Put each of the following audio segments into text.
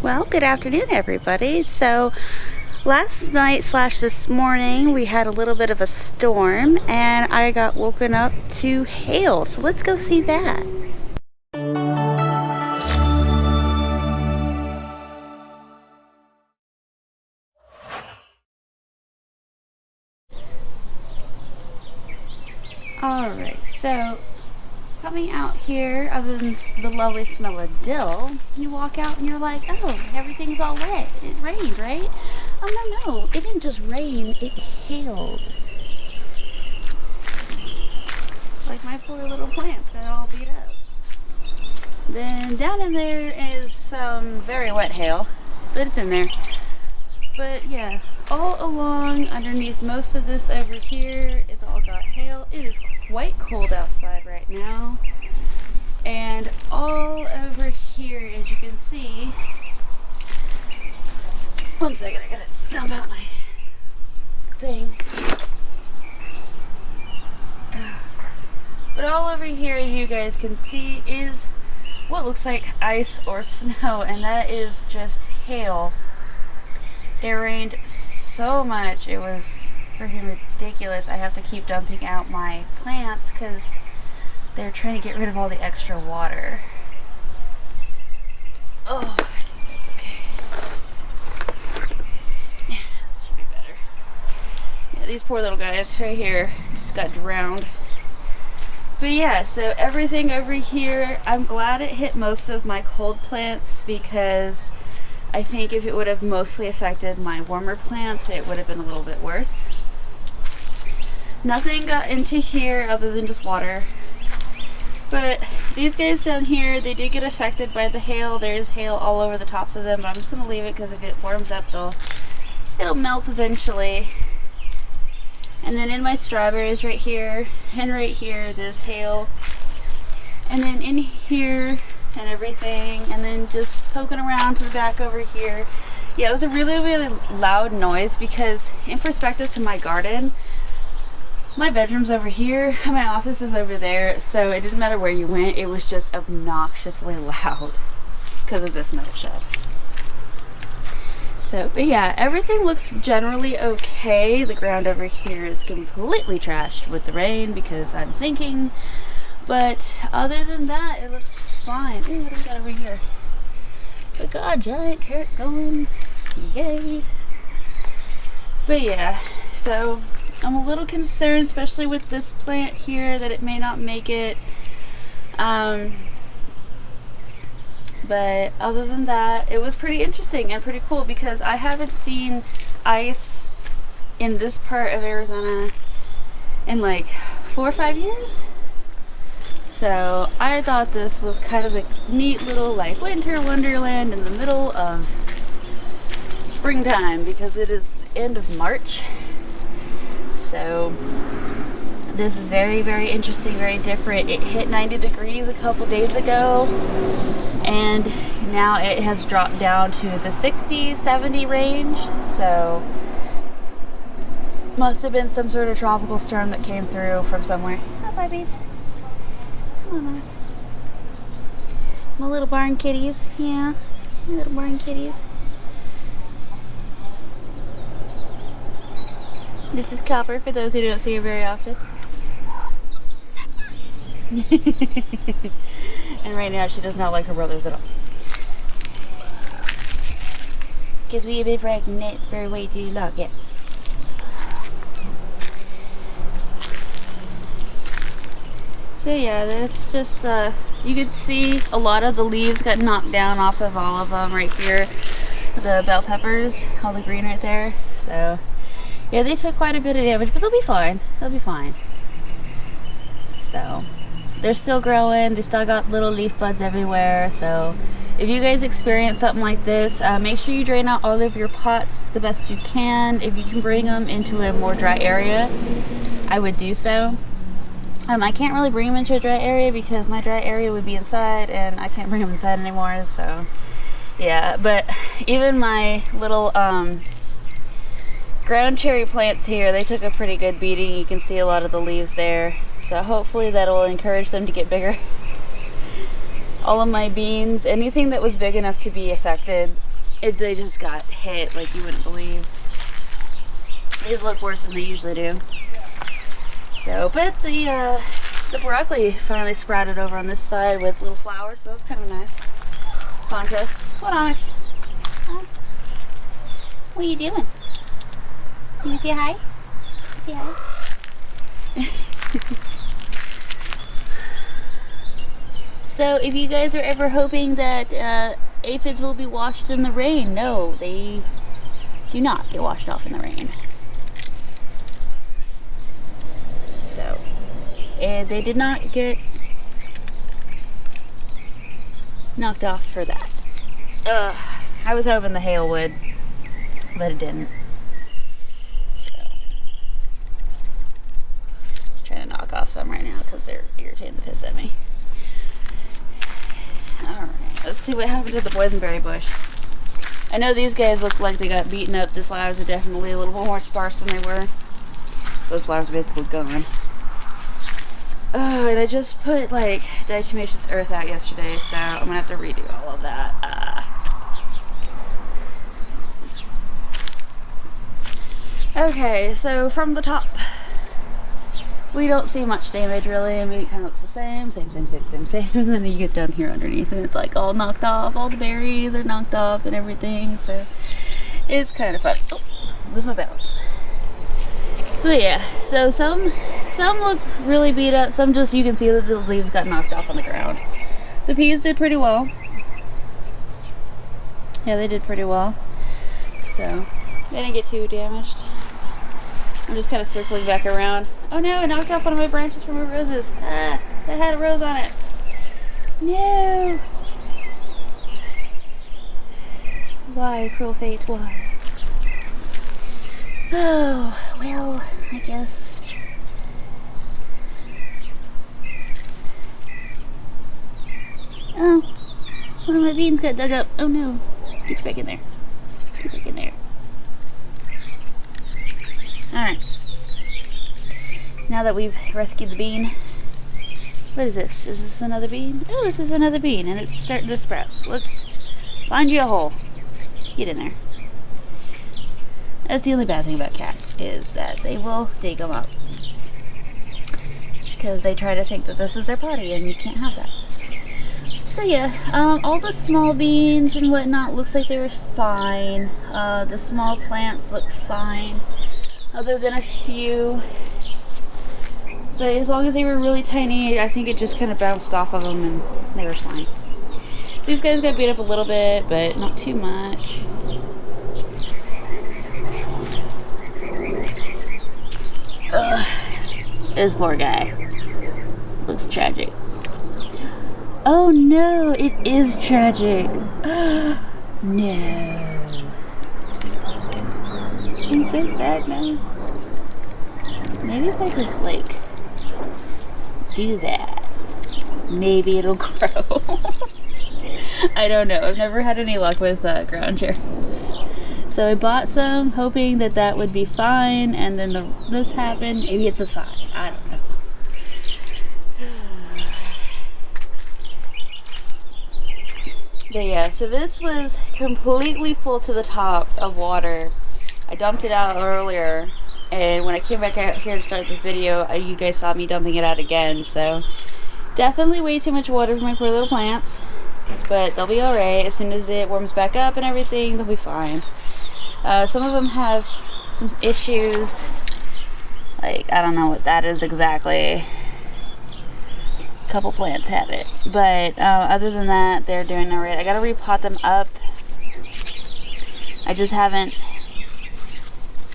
Well, good afternoon, everybody. So, last night / this morning, we had a little bit of a storm, and I got woken up to hail. So, let's go see that. Alright, so coming out here, other than the lovely smell of dill, you walk out and you're like, oh, everything's all wet. It rained, right? Oh, no, it didn't just rain, it hailed. Like my poor little plants got all beat up. Then down in there is some very wet hail, but it's in there. But yeah, all along underneath most of this over here, it's all got hail. It is quite cold outside right now. And all over here, as you can see, one second, I gotta dump out my thing. But all over here, as you guys can see, is what looks like ice or snow, and that is just hail. It rained so much, it was freaking ridiculous. I have to keep dumping out my plants because they're trying to get rid of all the extra water. Oh, I think that's okay. Yeah, this should be better. Yeah, these poor little guys right here just got drowned. But yeah, so everything over here, I'm glad it hit most of my cold plants because I think if it would have mostly affected my warmer plants, it would have been a little bit worse. Nothing got into here other than just water. But these guys down here, they did get affected by the hail. There's hail all over the tops of them, but I'm just going to leave it because if it warms up, it'll melt eventually. And then in my strawberries right here and right here, there's hail. And then in here and everything, and then just poking around to the back over here. Yeah, it was a really, really loud noise because in perspective to my garden, my bedroom's over here and my office is over there, so it didn't matter where you went, it was just obnoxiously loud because of this metal shed. So, but yeah, everything looks generally okay. The ground over here is completely trashed with the rain because I'm sinking. But other than that, it looks fine. Ooh, what do we got over here? We got a giant carrot going. Yay. But yeah, so I'm a little concerned, especially with this plant here, that it may not make it. But other than that, it was pretty interesting and pretty cool because I haven't seen ice in this part of Arizona in like 4 or 5 years. So I thought this was kind of a neat little like winter wonderland in the middle of springtime because it is the end of March. So this is very, very interesting, very different. It hit 90 degrees a couple days ago, and now it has dropped down to the 60, 70 range. So must have been some sort of tropical storm that came through from somewhere. Hi, babies. Come on, us. My little barn kitties. Yeah, my little barn kitties. This is Copper, for those who don't see her very often. And right now she does not like her brothers at all. Because we have been pregnant for way too long, yes. So yeah, that's just, you could see a lot of the leaves got knocked down off of all of them right here. The bell peppers, all the green right there. So yeah, they took quite a bit of damage, but they'll be fine. They'll be fine. So they're still growing. They still got little leaf buds everywhere. So if you guys experience something like this, make sure you drain out all of your pots the best you can. If you can bring them into a more dry area, I would do so. I can't really bring them into a dry area because my dry area would be inside and I can't bring them inside anymore. So yeah, but even my little ground cherry plants here, they took a pretty good beating. You can see a lot of the leaves there. So hopefully that will encourage them to get bigger. all of my beans, anything that was big enough to be affected, they just got hit like you wouldn't believe. These look worse than they usually do. So, but the broccoli finally sprouted over on this side with little flowers, so that's kind of a nice contrast. What, Onyx? Huh? What are you doing? Can you say hi? Say hi. So if you guys are ever hoping that aphids will be washed in the rain, no, they do not get washed off in the rain. So, and they did not get knocked off for that. I was hoping the hail would, but it didn't. So, just trying to knock off some right now because they're irritating the piss at me. Alright, let's see what happened to the boysenberry bush. I know these guys look like they got beaten up. The flowers are definitely a little more sparse than they were. Those flowers are basically gone. Oh, and I just put like diatomaceous earth out yesterday, so I'm gonna have to redo all of that. Okay, so from the top, we don't see much damage really. I mean, it kind of looks the same. And then you get down here underneath and it's like all knocked off. All the berries are knocked off and everything. So it's kind of fun. Oh, lose my balance. But yeah, so some look really beat up. Some just, you can see that the leaves got knocked off on the ground. The peas did pretty well. Yeah, they did pretty well. So they didn't get too damaged. I'm just kind of circling back around. Oh no, I knocked off one of my branches from my roses. Ah, that had a rose on it. No. Why, cruel fate, why? Oh, well, I guess. Oh, one of my beans got dug up. Oh no. Get back in there. Get back in there. Alright. Now that we've rescued the bean, what is this? Is this another bean? Oh, this is another bean, and it's starting to sprout. So let's find you a hole. Get in there. That's the only bad thing about cats, is that they will dig them up. Because they try to think that this is their party, and you can't have that. So yeah, all the small beans and whatnot looks like they were fine. The small plants look fine, other than a few. But as long as they were really tiny, I think it just kind of bounced off of them and they were fine. These guys got beat up a little bit, but not too much. This poor guy. Looks tragic. Oh no, it is tragic. No. I'm so sad now. Maybe if I just like do that, maybe it'll grow. I don't know. I've never had any luck with ground cherries. So I bought some hoping that that would be fine, and then this happened. Maybe it's a sign. I don't know. But yeah, so this was completely full to the top of water. I dumped it out earlier, and when I came back out here to start this video, you guys saw me dumping it out again. So definitely way too much water for my poor little plants, but they'll be alright. As soon as it warms back up and everything, they'll be fine. Some of them have some issues, like I don't know what that is exactly. A couple plants have it, but other than that, they're doing alright. I gotta repot them up. I just haven't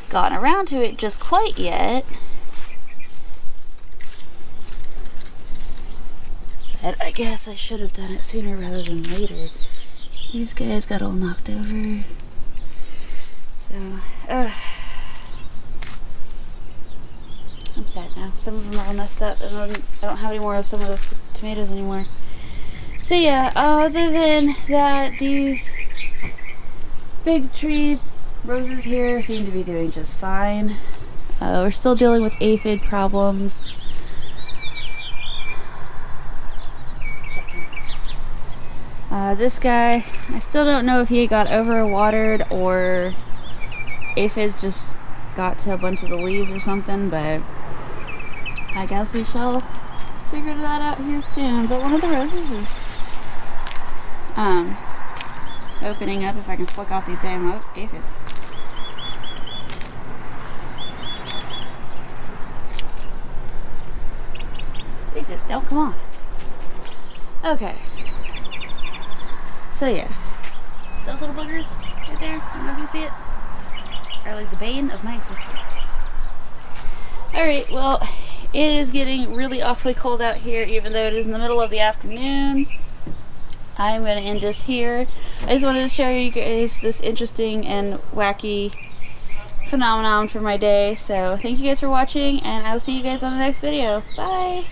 gotten around to it just quite yet. But I guess I should have done it sooner rather than later. These guys got all knocked over. So, I'm sad now. Some of them are all messed up, and I don't have any more of some of those tomatoes anymore. So yeah, other than that, these big tree roses here seem to be doing just fine. We're still dealing with aphid problems. Just checking. This guy, I still don't know if he got overwatered or aphids just got to a bunch of the leaves or something, but I guess we shall figure that out here soon. But one of the roses is opening up. If I can flick off these damn aphids. They just don't come off. Okay. So yeah, those little boogers right there, I don't know if you see it, are like the bane of my existence. Alright, well, it is getting really awfully cold out here, even though it is in the middle of the afternoon. I'm going to end this here. I just wanted to show you guys this interesting and wacky phenomenon for my day. So thank you guys for watching, and I will see you guys on the next video. Bye!